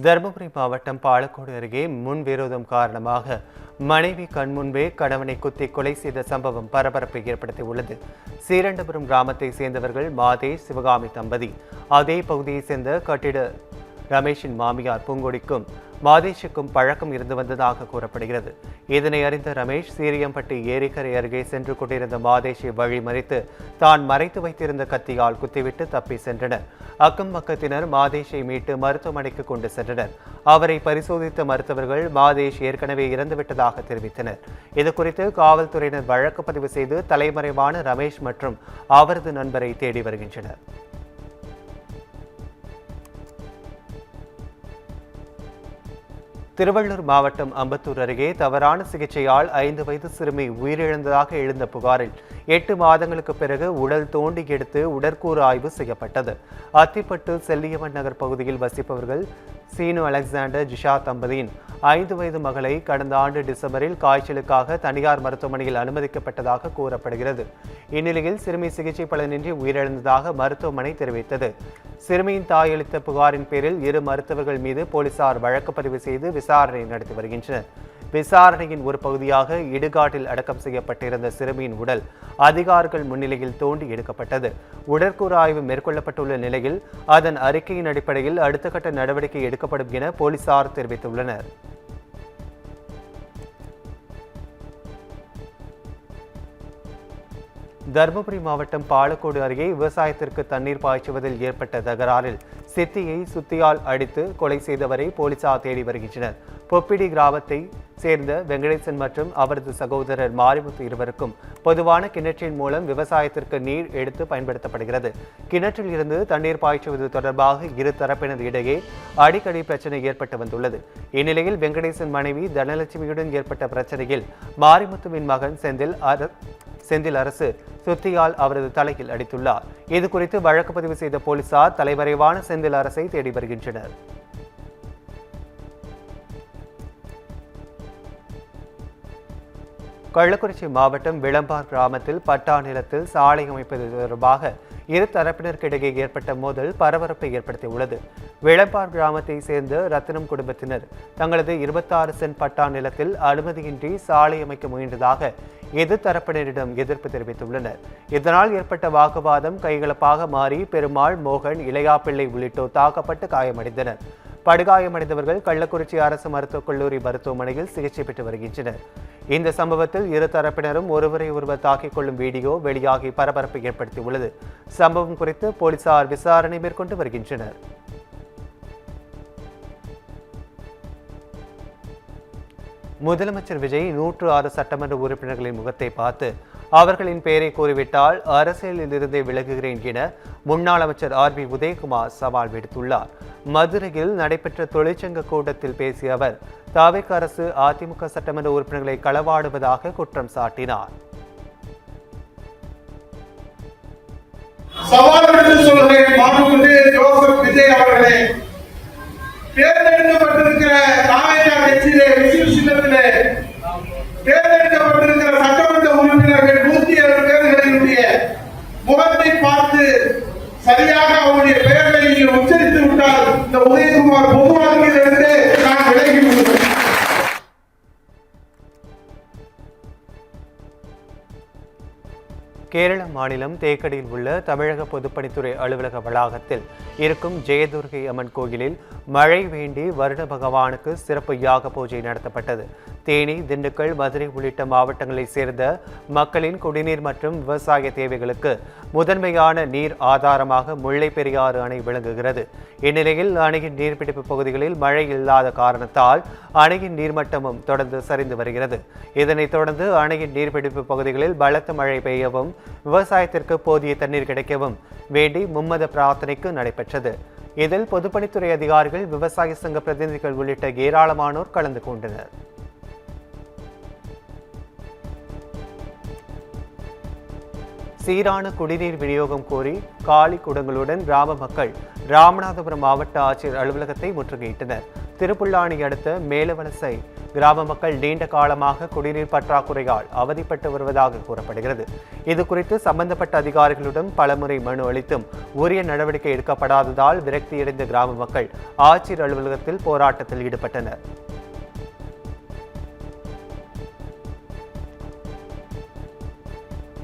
தருமபுரி மாவட்டம் பாலக்கோடு அருகே முன்விரோதம் காரணமாக மனைவி கண்முன்பே கணவனை குத்தி கொலை செய்த சம்பவம் பரபரப்பை ஏற்படுத்தியுள்ளது. சீரண்டபுரம் கிராமத்தை சேர்ந்தவர்கள் மாதேஷ் சிவகாமி தம்பதி. அதே பகுதியை சேர்ந்த கட்டிட ரமேஷின் மாமியார் பூங்கொடிக்கும் மாதேஷுக்கும் பழக்கம் இருந்து வந்ததாக கூறப்படுகிறது. இதனை அறிந்த ரமேஷ் சீரியம்பட்டி ஏரிக்கரை அருகே சென்று கொண்டிருந்த மாதேஷை வழிமறித்து தான் மறைத்து வைத்திருந்த கத்தியால் குத்திவிட்டு தப்பி சென்றனர். அக்கம் பக்கத்தினர் மாதேஷை மீட்டு மருத்துவமனைக்கு கொண்டு சென்றனர். அவரை பரிசோதித்த மருத்துவர்கள் மாதேஷ் ஏற்கனவே இறந்துவிட்டதாக தெரிவித்தனர். இதுகுறித்து காவல்துறையினர் வழக்கு பதிவு செய்து தலைமறைவான ரமேஷ் மற்றும் அவரது நண்பரை தேடி வருகின்றனர். திருவள்ளூர் மாவட்டம் அம்பத்தூர் அருகே தவறான சிகிச்சையால் 5 வயது சிறுமி உயிரிழந்ததாக எழுந்த புகாரில் 8 மாதங்களுக்கு பிறகு உடல் தோண்டி எடுத்து உடற்கூறு ஆய்வு செய்யப்பட்டது. அத்திப்பட்டு செல்லியவன் நகர் பகுதியில் வசிப்பவர்கள் சீனு அலெக்சாண்டர் ஜிஷா தம்பதியின் 5 வயது மகளை கடந்த ஆண்டு டிசம்பரில் காய்ச்சலுக்காக தனியார் மருத்துவமனையில் அனுமதிக்கப்பட்டதாக கூறப்படுகிறது. இந்நிலையில் சிறுமி சிகிச்சை பலனின்றி உயிரிழந்ததாக மருத்துவமனை தெரிவித்தது. சிறுமியின் தாய் அளித்த புகாரின் பேரில் 2 மருத்துவர்கள் மீது போலீசார் வழக்கு பதிவு செய்து விசாரணை நடத்தி வருகின்றனர். விசாரணையின் ஒரு பகுதியாக இடுகாட்டில் அடக்கம் செய்யப்பட்டிருந்த சிறுமியின் உடல் அதிகாரிகள் முன்னிலையில் தோண்டி எடுக்கப்பட்டது. உடற்கூறு ஆய்வு மேற்கொள்ளப்பட்டுள்ள நிலையில் அதன் அறிக்கையின் அடிப்படையில் அடுத்த கட்ட நடவடிக்கை எடுக்கப்படும் என போலீசார் தெரிவித்துள்ளனர். தருமபுரி மாவட்டம் பாலக்கோடு அருகே விவசாயத்திற்கு தண்ணீர் பாய்ச்சுவதில் ஏற்பட்ட தகராறில் சித்தியை சுத்தியால் அடித்து கொலை செய்தவரை போலீசார் தேடி வருகின்றனர். பொப்பிடி கிராமத்தை சேர்ந்த வெங்கடேசன் மற்றும் அவரது சகோதரர் மாரிமுத்து இருவருக்கும் பொதுவான கிணற்றின் மூலம் விவசாயத்திற்கு நீர் எடுத்து பயன்படுத்தப்படுகிறது. கிணற்றில் இருந்து தண்ணீர் பாய்ச்சுவது தொடர்பாக இரு தரப்பினர் இடையே அடிக்கடி பிரச்சனை ஏற்பட்டு வந்துள்ளது. இந்நிலையில் வெங்கடேசன் மனைவி தனலட்சுமியுடன் ஏற்பட்ட பிரச்சனையில் மாரிமுத்துவின் மகன் செந்தில் அரசு சுத்தியால் அவரது தலையில் அடித்துள்ளார். இது குறித்து வழக்கு பதிவு செய்த போலீசார் தலைமறைவான செந்தில் அரசை தேடி வருகின்றனர். கள்ளக்குறிச்சி மாவட்டம் விளம்பார் கிராமத்தில் பட்டா நிலத்தில் சாலை அமைப்பது தொடர்பாக இரு தரப்பினருக்கிடையே ஏற்பட்ட மோதல் பரபரப்பை ஏற்படுத்தியுள்ளது. விளம்பார் கிராமத்தை சேர்ந்த ரத்தினம் குடும்பத்தினர் தங்களது 26 சென்ட் பட்டா நிலத்தில் அனுமதியின்றி சாலை அமைக்க முயன்றதாக எதிர்த்தரப்பினரிடம் எதிர்ப்பு தெரிவித்துள்ளனர். இதனால் ஏற்பட்ட வாக்குவாதம் கைகலப்பாக மாறி பெருமாள், மோகன், இளையாப்பிள்ளை உள்ளிட்டோர் தாக்கப்பட்டு காயமடைந்தனர். படுகாயமடைந்தவர்கள் கள்ளக்குறிச்சி அரசு மருத்துவக் கல்லூரி மருத்துவமனையில் சிகிச்சை பெற்று வருகின்றனர். இந்த சம்பவத்தில் இரு தரப்பினரும் ஒருவரை ஒருவர் தாக்கிக் கொள்ளும் வீடியோ வெளியாகி பரபரப்பை ஏற்படுத்தியுள்ளது. சம்பவம் குறித்து போலீசார் விசாரணை மேற்கொண்டு வருகின்றனர். முதலமைச்சர் விஜய் 106 சட்டமன்ற உறுப்பினர்களின் முகத்தை பார்த்து அவர்களின் பெயரை கூறிவிட்டால் அரசியலில் இருந்தே விலகுகிறேன் என முன்னாள் அமைச்சர் RB உதயகுமார் சவால் விடுத்துள்ளார். மதுரையில் நடைபெற்ற தொழிற்சங்க கூட்டத்தில் பேசிய அவர் தவிக அரசு அதிமுக சட்டமன்ற உறுப்பினர்களை களவாடுவதாக குற்றம் சாட்டினார். தேர்ந்தெடுக்கப்பட்டிருக்கிற கட்சியிலே விசில் சின்னத்திலே தேர்ந்தெடுக்கப்பட்டிருக்கிற சட்டமன்ற உறுப்பினர்கள் 107 பேர்களினுடைய முகத்தை பார்த்து சரியாக அவருடைய பெயர்களை நீங்கள் உச்சரித்து விட்டால் இந்த உதயகுமார் பொது வாழ்க்கையிலிருந்து நான் விலகி விடுவேன். கேரள மாநிலம் தேக்கடியில் உள்ள தமிழக பொதுப்பணித்துறை அலுவலக வளாகத்தில் இருக்கும் ஜெயதுர்கை அம்மன் கோயிலில் மழை வேண்டி வருட பகவானுக்கு சிறப்பு யாக பூஜை நடத்தப்பட்டது. தேனி, திண்டுக்கல், மதுரை உள்ளிட்ட மாவட்டங்களைச் சேர்ந்த மக்களின் குடிநீர் மற்றும் விவசாய தேவைகளுக்கு முதன்மையான நீர் ஆதாரமாக முல்லை பெரியாறு அணை விளங்குகிறது. இந்நிலையில் அணையின் நீர்பிடிப்பு பகுதிகளில் மழை இல்லாத காரணத்தால் அணையின் நீர்மட்டமும் தொடர்ந்து சரிந்து வருகிறது. இதனைத் தொடர்ந்து அணையின் நீர்பிடிப்பு பகுதிகளில் பலத்த மழை பெய்யவும் விவசாயத்திற்கு போதிய தண்ணீர் கிடைக்கவும் வேண்டி மும்மத பிரார்த்தனைக்கு நடைபெற்றது. இதில் பொதுப்பணித்துறை அதிகாரிகள், விவசாய சங்க பிரதிநிதிகள் உள்ளிட்ட ஏராளமானோர் கலந்து கொண்டனர். சீரான குடிநீர் விநியோகம் கோரி காலி குடங்களுடன் கிராம மக்கள் ராமநாதபுரம் மாவட்ட ஆட்சியர் அலுவலகத்தை முற்றுகையிட்டனர். திருப்புல்லானி அடுத்த மேலவலசை கிராம மக்கள் நீண்ட காலமாக குடிநீர் பற்றாக்குறையால் அவதிப்பட்டு வருவதாக கூறப்படுகிறது. இதுகுறித்து சம்பந்தப்பட்ட அதிகாரிகளிடம் பலமுறை மனு அளித்தும் உரிய நடவடிக்கை எடுக்கப்படாததால் விரக்தியடைந்த கிராம மக்கள் ஆட்சியர் அலுவலகத்தில் போராட்டத்தில் ஈடுபட்டனர்.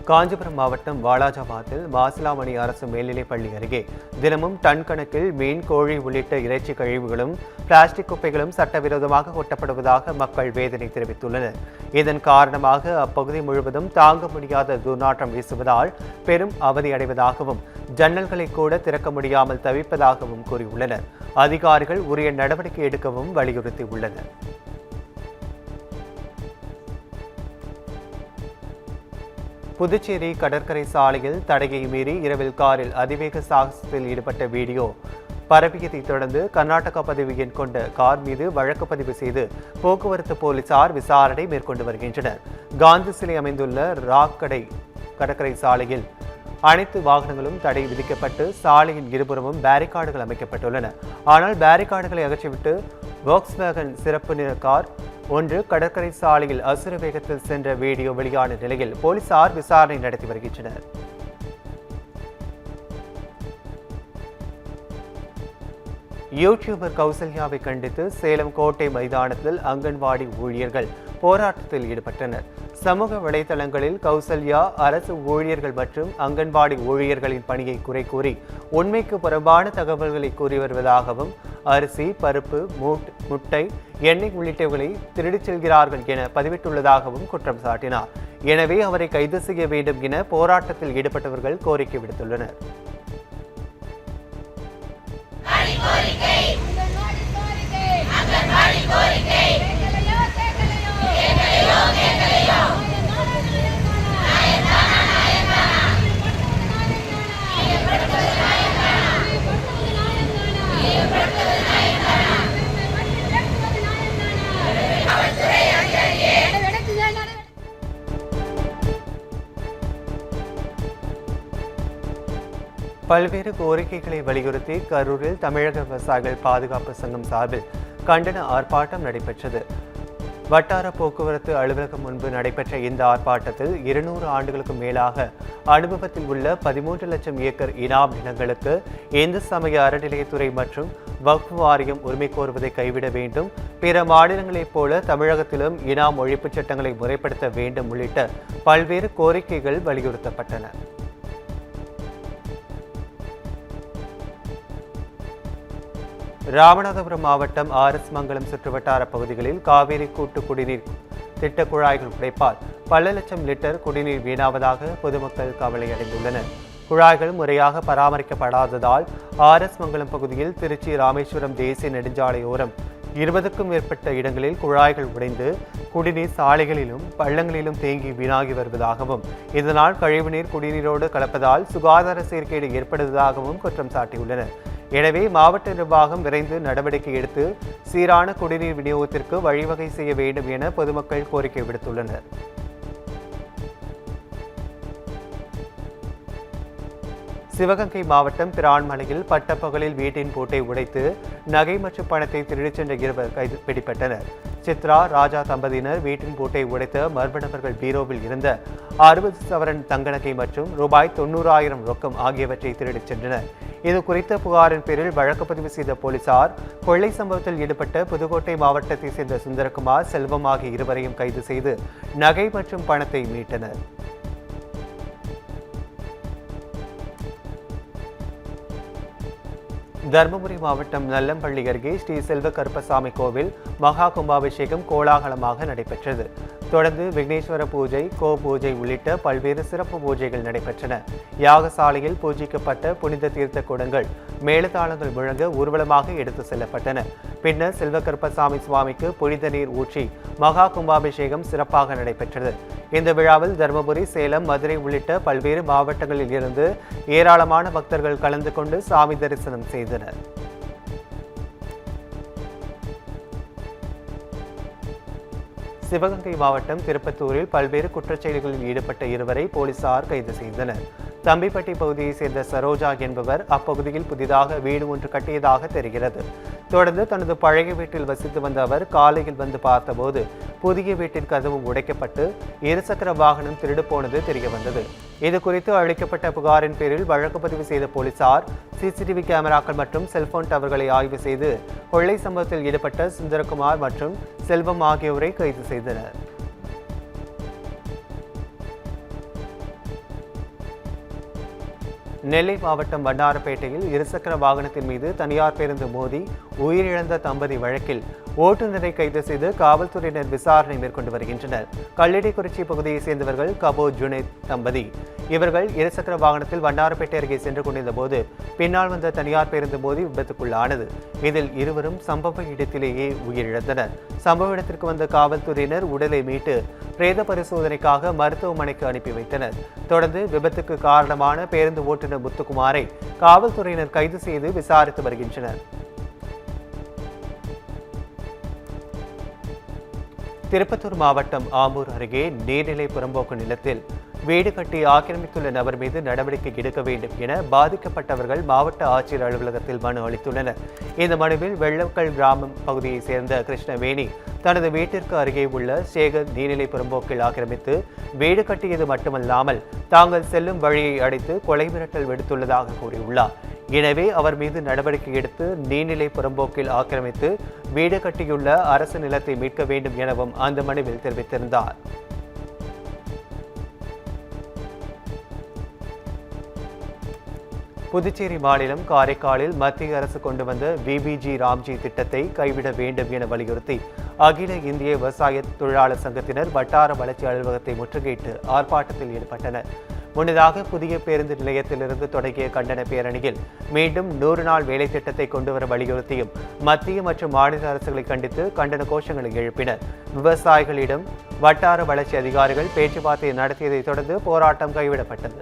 காஞ்சிபுரம் மாவட்டம் வாலாஜாபாத்தில் மாசிலாமணி அரசு மேல்நிலைப்பள்ளி அருகே தினமும் டன் கணக்கில் மீன், கோழி உள்ளிட்ட இறைச்சி கழிவுகளும் பிளாஸ்டிக் குப்பைகளும் சட்டவிரோதமாக கொட்டப்படுவதாக மக்கள் வேதனை தெரிவித்துள்ளனர். இதன் காரணமாக அப்பகுதி முழுவதும் தாங்க முடியாத துர்நாற்றம் வீசுவதால் பெரும் அவதியடைவதாகவும் ஜன்னல்களை கூட திறக்க முடியாமல் தவிப்பதாகவும் கூறியுள்ளனர். அதிகாரிகள் உரிய நடவடிக்கை எடுக்கவும் வலியுறுத்தியுள்ளனர். புதுச்சேரி கடற்கரை சாலையில் தடையை மீறி இரவில் காரில் அதிவேக சாகசத்தில் ஈடுபட்ட வீடியோ பரவியதை தொடர்ந்து கர்நாடகா பதிவு எண் கொண்ட கார் மீது வழக்கு பதிவு செய்து போக்குவரத்து போலீசார் விசாரணை மேற்கொண்டு வருகின்றனர். காந்தி சிலை அமைந்துள்ள ராக்கடை கடற்கரை சாலையில் அனைத்து வாகனங்களும் தடை விதிக்கப்பட்டு சாலையின் இருபுறமும் பேரிகார்டுகள் அமைக்கப்பட்டுள்ளன. ஆனால் பேரிகார்டுகளை அகற்றிவிட்டு வோக்ஸ்வேகன் சிறப்பு நிற கார் ஒன்று கடற்கரை சாலையில் அசுர வேகத்தில் சென்ற வீடியோ வெளியான நிலையில் போலீசார் விசாரணை நடத்தி வருகின்றனர். யூடியூபர் கௌசல்யாவை கண்டித்து சேலம் கோட்டை மைதானத்தில் அங்கன்வாடி ஊழியர்கள் போராட்டத்தில் ஈடுபட்டனர். சமூக வலைதளங்களில் கௌசல்யா அரசு ஊழியர்கள் மற்றும் அங்கன்வாடி ஊழியர்களின் பணியை குறை கூறி உண்மைக்கு புறம்பான தகவல்களை கூறி வருவதாகவும் அரிசி, பருப்பு, முட்டை, எண்ணெய் உள்ளிட்டவைகளை திருடிச் செல்கிறார்கள் என பதிவிட்டுள்ளதாகவும் குற்றம் சாட்டினார். எனவே அவரை கைது செய்ய வேண்டும் என போராட்டத்தில் ஈடுபட்டவர்கள் கோரிக்கை விடுத்துள்ளனர். பல்வேறு கோரிக்கைகளை வலியுறுத்தி கரூரில் தமிழக விவசாயிகள் பாதுகாப்பு சங்கம் சார்பில் கண்டன ஆர்ப்பாட்டம் நடைபெற்றது. வட்டார போக்குவரத்து அலுவலகம் முன்பு நடைபெற்ற இந்த ஆர்ப்பாட்டத்தில் 200 ஆண்டுகளுக்கு மேலாக அனுபவத்தில் உள்ள 13 லட்சம் ஏக்கர் இனாம் நிலங்களுக்கு இந்து சமய அறநிலையத்துறை மற்றும் வக்ஃப் வாரியம் உரிமை கோருவதை கைவிட வேண்டும், பிற மாநிலங்களைப் போல தமிழகத்திலும் இனாம் ஒழிப்பு சட்டங்களை முறைப்படுத்த வேண்டும் உள்ளிட்ட பல்வேறு கோரிக்கைகள் வலியுறுத்தப்பட்டன. ராமநாதபுரம் மாவட்டம் RS மங்கலம் சுற்றுவட்டார பகுதிகளில் காவிரி கூட்டு குடிநீர் திட்ட குழாய்கள் உடைப்பால் பல லட்சம் லிட்டர் குடிநீர் வீணாவதாக பொதுமக்கள் கவலை அடைந்துள்ளனர். குழாய்கள் முறையாக பராமரிக்கப்படாததால் RS மங்கலம் பகுதியில் திருச்சி ராமேஸ்வரம் தேசிய நெடுஞ்சாலையோரம் 20க்கும் மேற்பட்ட இடங்களில் குழாய்கள் உடைந்து குடிநீர் சாலைகளிலும் பள்ளங்களிலும் தேங்கி வீணாகி வருவதாகவும் இதனால் கழிவுநீர் குடிநீரோடு கலப்பதால் சுகாதார சீர்கேடு ஏற்படுவதாகவும் குற்றம் சாட்டியுள்ளனர். எனவே மாவட்ட நிர்வாகம் விரைந்து நடவடிக்கை எடுத்து சீரான குடிநீர் விநியோகத்திற்கு வழிவகை செய்ய வேண்டும் என பொதுமக்கள் கோரிக்கை விடுத்துள்ளனர். சிவகங்கை மாவட்டம் பிரான்மலையில் பட்டப்பகலில் வீட்டின் பூட்டை உடைத்து நகை மற்றும் பணத்தை திருடிச் சென்ற 2 கைது பிடிபட்டனர். சித்ரா, ராஜா தம்பதியினர் வீட்டின் பூட்டை உடைத்த மர்ம நபர்கள் பீரோவில் இருந்த 60 சவரன் தங்க நகை மற்றும் ரூபாய் 90,000 ரொக்கம் ஆகியவற்றை திருடிச் சென்றனர். இது குறித்த புகாரின் பேரில் வழக்கு பதிவு செய்த போலீசார் கொள்ளை சம்பவத்தில் ஈடுபட்ட புதுக்கோட்டை மாவட்டத்தைச் சேர்ந்த சுந்தரகுமார், செல்வம் ஆகிய இருவரையும் கைது செய்து நகை மற்றும் பணத்தை மீட்டனர். தருமபுரி மாவட்டம் நல்லம்பள்ளி அருகே ஸ்ரீ செல்வ கருப்பசாமி கோவில் மகா கும்பாபிஷேகம் கோலாகலமாக நடைபெற்றது. தொடர்ந்து விக்னேஸ்வர பூஜை, கோ பூஜை உள்ளிட்ட பல்வேறு சிறப்பு பூஜைகள் நடைபெற்றன. யாகசாலையில் பூஜிக்கப்பட்ட புனித தீர்த்த குடங்கள் மேளதாளங்கள் முழங்க ஊர்வலமாக எடுத்து செல்லப்பட்டன. பின்னர் செல்வ கருப்பசாமி சுவாமிக்கு புனித நீர் ஊற்றி மகா கும்பாபிஷேகம் சிறப்பாக நடைபெற்றது. இந்த விழாவில் தருமபுரி, சேலம், மதுரை உள்ளிட்ட பல்வேறு மாவட்டங்களில் இருந்து ஏராளமான பக்தர்கள் கலந்து கொண்டு சாமி தரிசனம் செய்தனர். சிவகங்கை மாவட்டம் திருப்பத்தூரில் பல்வேறு குற்றச்செயல்களில் ஈடுபட்ட இருவரை போலீசார் கைது செய்தனர். தம்பிப்பட்டி பகுதியைச் சேர்ந்த சரோஜா என்பவர் அப்பகுதியில் புதிதாக வீடு ஒன்று கட்டியதாக தெரிகிறது. தொடர்ந்து தனது பழைய வீட்டில் வசித்து வந்த அவர் காலையில் வந்து பார்த்தபோது புதிய வீட்டின் கதவு உடைக்கப்பட்டு இருசக்கர வாகனம் திருடு போனது தெரியவந்தது. இது குறித்து அளிக்கப்பட்ட புகாரின் பேரில் வழக்கு பதிவு செய்த போலீசார் சிசிடிவி கேமராக்கள் மற்றும் செல்போன் டவர்களை ஆய்வு செய்து கொள்ளை சம்பவத்தில் ஈடுபட்ட சுந்தரகுமார் மற்றும் செல்வம் ஆகியோரை கைது செய்தனர். நெல்லை மாவட்டம் வண்ணாரப்பேட்டையில் இருசக்கர வாகனத்தின் மீது தனியார் பேருந்து மோதி உயிரிழந்த தம்பதி வழக்கில் ஓட்டுநரை கைது செய்து காவல்துறையினர் விசாரணை மேற்கொண்டு வருகின்றனர். கல்லடிக்குறிச்சி பகுதியைச் சேர்ந்தவர்கள் கபோ ஜுனைத் தம்பதி. இவர்கள் இருசக்கர வாகனத்தில் வண்ணாரப்பேட்டை அருகே சென்று கொண்டிருந்த போது பின்னால் வந்த தனியார் பேருந்து மோதி விபத்துக்குள்ளானது. இதில் இருவரும் சம்பவ இடத்திலேயே உயிரிழந்தனர். சம்பவ இடத்திற்கு வந்த காவல்துறையினர் உடலை மீட்டு பிரேத பரிசோதனைக்காக மருத்துவமனைக்கு அனுப்பி வைத்தனர். தொடர்ந்து விபத்துக்கு காரணமான பேருந்து ஓட்டுநர் முத்துக்குமாரை காவல்துறையினர் கைது செய்து விசாரித்து வருகின்றனர். திருப்பத்தூர் மாவட்டம் ஆம்பூர் அருகே நீர்நிலை புறம்போக்கு நிலத்தில் வீடு கட்டி ஆக்கிரமித்துள்ள நபர் மீது நடவடிக்கை எடுக்க வேண்டும் என பாதிக்கப்பட்டவர்கள் மாவட்ட ஆட்சியர் அலுவலகத்தில் மனு அளித்துள்ளனர். இந்த மனுவில் வெள்ளக்கல் கிராமம் பகுதியைச் சேர்ந்த கிருஷ்ணவேணி தனது வீட்டிற்கு அருகே உள்ள சேகர் நீர்நிலை புறம்போக்கில் ஆக்கிரமித்து வீடு கட்டியது மட்டுமல்லாமல் தாங்கள் செல்லும் வழியை அடைத்து கொலை மிரட்டல் விடுத்துள்ளதாக கூறியுள்ளார். எனவே அவர் மீது நடவடிக்கை எடுத்து நீர்நிலை புறம்போக்கில் ஆக்கிரமித்து வீடு கட்டியுள்ள அரசு நிலத்தை மீட்க வேண்டும் எனவும் அந்த மனுவில் தெரிவித்திருந்தார். புதுச்சேரி மாநிலம் காரைக்காலில் மத்திய அரசு கொண்டு வந்த விபிஜி ராம்ஜி திட்டத்தை கைவிட வேண்டும் என வலியுறுத்தி அகில இந்திய விவசாய தொழிலாளர் சங்கத்தினர் வட்டார வளர்ச்சி அலுவலகத்தை முற்றுகையிட்டு ஆர்ப்பாட்டத்தில் ஈடுபட்டனர். முன்னதாக புதிய பேருந்து நிலையத்திலிருந்து தொடங்கிய கண்டன பேரணியில் மீண்டும் 100 நாள் வேலை திட்டத்தை கொண்டுவர வலியுறுத்தியும் மத்திய மற்றும் மாநில அரசுகளை கண்டித்து கண்டன கோஷங்களை எழுப்பினர். விவசாயிகளிடம் வட்டார வளர்ச்சி அதிகாரிகள் பேச்சுவார்த்தை நடத்தியதை தொடர்ந்து போராட்டம் கைவிடப்பட்டது.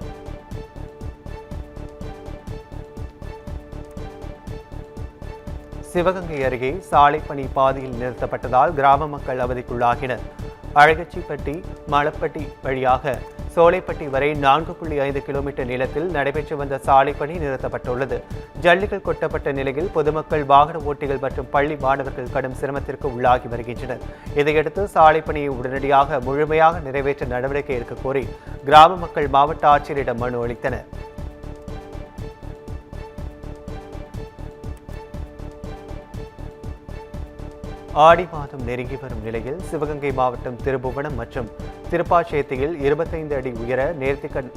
சிவகங்கை அருகே சாலை பணி பாதியில் நிறுத்தப்பட்டதால் கிராம மக்கள் அவதிக்குள்ளாகினர். அழகச்சிப்பட்டி மலப்பட்டி வழியாக சோலைப்பட்டி வரை 4.5 கிலோமீட்டர் நீளத்தில் நடைபெற்று வந்த சாலை பணி நிறுத்தப்பட்டுள்ளது. ஜல்லிகள் கொட்டப்பட்ட நிலையில் பொதுமக்கள், வாகன ஓட்டிகள் மற்றும் பள்ளி மாணவர்கள் கடும் சிரமத்திற்கு உள்ளாகி வருகின்றனர். இதையடுத்து சாலை பணியை உடனடியாக முழுமையாக நிறைவேற்ற நடவடிக்கை எடுக்க கோரி கிராம மக்கள் மாவட்ட ஆட்சியரிடம் மனு அளித்தனர். ஆடி மாதம் நெருங்கி வரும் நிலையில் சிவகங்கை மாவட்டம் திருபுவனம் மற்றும் திருப்பாச்சேத்தியில் 25 அடி உயர நேர்த்திக்கண்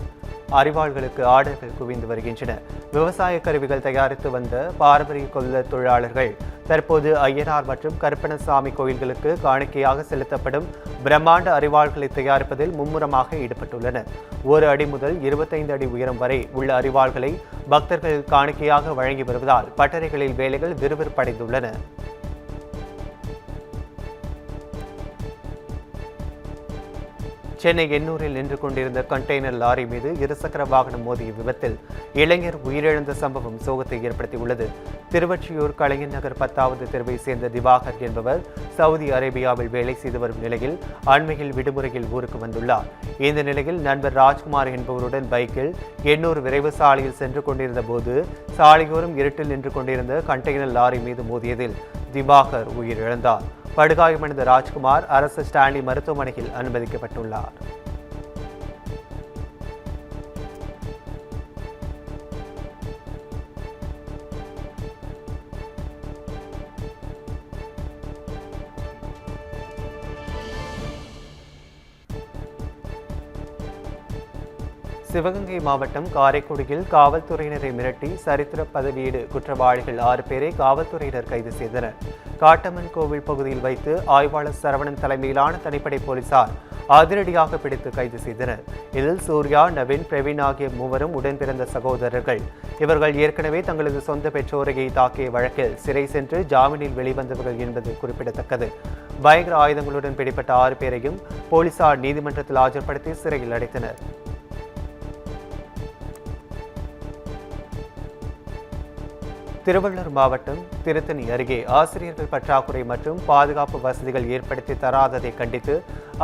அரிவாள்களுக்கு ஆர்டர்கள் குவிந்து வருகின்றன. விவசாய கருவிகள் தயாரித்து வந்த பாரம்பரிய கொல்ல தொழிலாளர்கள் தற்போது ஐயனார் மற்றும் கருப்பணசாமி கோயில்களுக்கு காணிக்கையாக செலுத்தப்படும் பிரம்மாண்ட அரிவாள்களை தயாரிப்பதில் மும்முரமாக ஈடுபட்டுள்ளனர். 1 அடி முதல் 25 அடி உயரம் வரை உள்ள அரிவாள்களை பக்தர்கள் காணிக்கையாக வழங்கி வருவதால் பட்டறைகளில் வேலைகள் விறுவிறுப்படைந்துள்ளன. சென்னை எண்ணூரில் நின்று கொண்டிருந்த கண்டெய்னர் லாரி மீது இருசக்கர வாகனம் மோதிய விபத்தில் இளைஞர் உயிரிழந்த சம்பவம் சோகத்தை ஏற்படுத்தியுள்ளது. திருவொற்றியூர் கலைஞர் நகர் 10வது தெருவை சேர்ந்த திவாகர் என்பவர் சவுதி அரேபியாவில் வேலை செய்து வரும் நிலையில் அண்மையில் விடுமுறையில் ஊருக்கு வந்துள்ளார். இந்த நிலையில் நண்பர் ராஜ்குமார் என்பவருடன் பைக்கில் எண்ணூர் விரைவு சாலையில் சென்று கொண்டிருந்த போது சாலையோரம் இருட்டில் நின்று கொண்டிருந்த கண்டெய்னர் லாரி மீது மோதியதில் திவாகர் உயிரிழந்தார். படுகாயமடைந்த ராஜ்குமார் அரசு ஸ்டான்லி மருத்துவமனையில் அனுமதிக்கப்பட்டுள்ளார். சிவகங்கை மாவட்டம் காரைக்குடியில் காவல்துறையினரை மிரட்டி சரித்திர பதவியீடு குற்றவாளிகள் 6 பேரை காவல்துறையினர் கைது செய்தனர். காட்டம்மன் கோவில் பகுதியில் வைத்து ஆய்வாளர் சரவணன் தலைமையிலான தனிப்படை போலீசார் அதிரடியாக பிடித்து கைது செய்தனர். இதில் சூர்யா, நவீன், பிரவீன் ஆகிய மூவரும் உடன் பிறந்த சகோதரர்கள். இவர்கள் ஏற்கனவே தங்களது சொந்த பெற்றோரையை தாக்கிய வழக்கில் சிறை சென்று ஜாமீனில் வெளிவந்தவர்கள் என்பது குறிப்பிடத்தக்கது. பயங்கர ஆயுதங்களுடன் பிடிப்பட்ட 6 பேரையும் போலீசார் நீதிமன்றத்தில் ஆஜர்படுத்தி சிறையில் அடைத்தனர். திருவள்ளூர் மாவட்டம் திருத்தணி அருகே ஆசிரியர்கள் பற்றாக்குறை மற்றும் பாதுகாப்பு வசதிகள் ஏற்படுத்தி தராததை கண்டித்து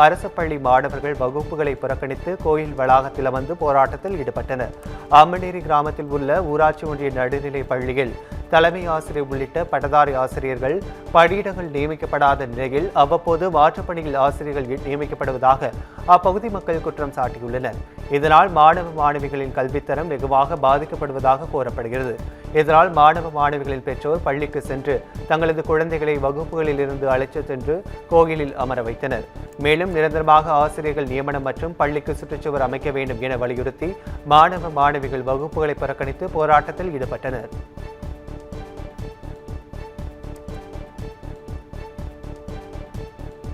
அரசு பள்ளி மாணவர்கள் வகுப்புகளை புறக்கணித்து கோயில் வளாகத்தில் வந்து போராட்டத்தில் ஈடுபட்டனர். அம்மனேரி கிராமத்தில் உள்ள ஊராட்சி ஒன்றிய நடுநிலை பள்ளியில் தலைமை ஆசிரியர் உள்ளிட்ட பட்டதாரி ஆசிரியர்கள் பணியிடங்கள் நியமிக்கப்படாத நிலையில் அவ்வப்போது மாற்றுப்பணியில் ஆசிரியர்கள் நியமிக்கப்படுவதாக அப்பகுதி மக்கள் குற்றம் சாட்டியுள்ளனர். இதனால் மாணவ மாணவிகளின் கல்வித்தரம் வெகுவாக பாதிக்கப்படுவதாக கூறப்படுகிறது. இதனால் மாணவ மாணவிகளின் பெற்றோர் பள்ளிக்கு சென்று தங்களது குழந்தைகளை வகுப்புகளில் இருந்து அழைத்துச் சென்று கோயிலில் அமர வைத்தனர். மேலும் நிரந்தரமாக ஆசிரியர்கள் நியமனம் மற்றும் பள்ளிக்கு சுற்றுச்சுவர் அமைக்க வேண்டும் என வலியுறுத்தி மாணவ மாணவிகள் வகுப்புகளை புறக்கணித்து போராட்டத்தில் ஈடுபட்டனர்.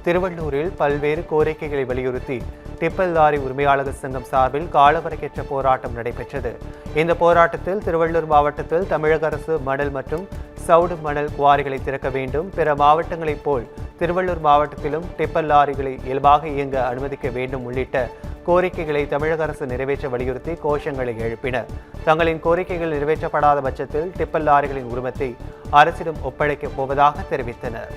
திருவள்ளூரில் பல்வேறு கோரிக்கைகளை வலியுறுத்தி டிப்பர் லாரி உரிமையாளர்கள் சங்கம் சார்பில் காலவரையற்ற போராட்டம் நடைபெற்றது. இந்த போராட்டத்தில் திருவள்ளூர் மாவட்டத்தில் தமிழக அரசு மணல் மற்றும் சவுடு மணல் குவாரிகளை திறக்க வேண்டும், பிற மாவட்டங்களைப் போல் திருவள்ளூர் மாவட்டத்திலும் டிப்பர் லாரிகளை இயல்பாக இயங்க அனுமதிக்க வேண்டும் உள்ளிட்ட கோரிக்கைகளை தமிழக அரசு நிறைவேற்ற வலியுறுத்தி கோஷங்களை எழுப்பினர். தங்களின் கோரிக்கைகள் நிறைவேற்றப்படாத பட்சத்தில் டிப்பர் லாரிகளின் உரிமத்தை அரசிடம் ஒப்படைக்கப் போவதாக தெரிவித்தனர்.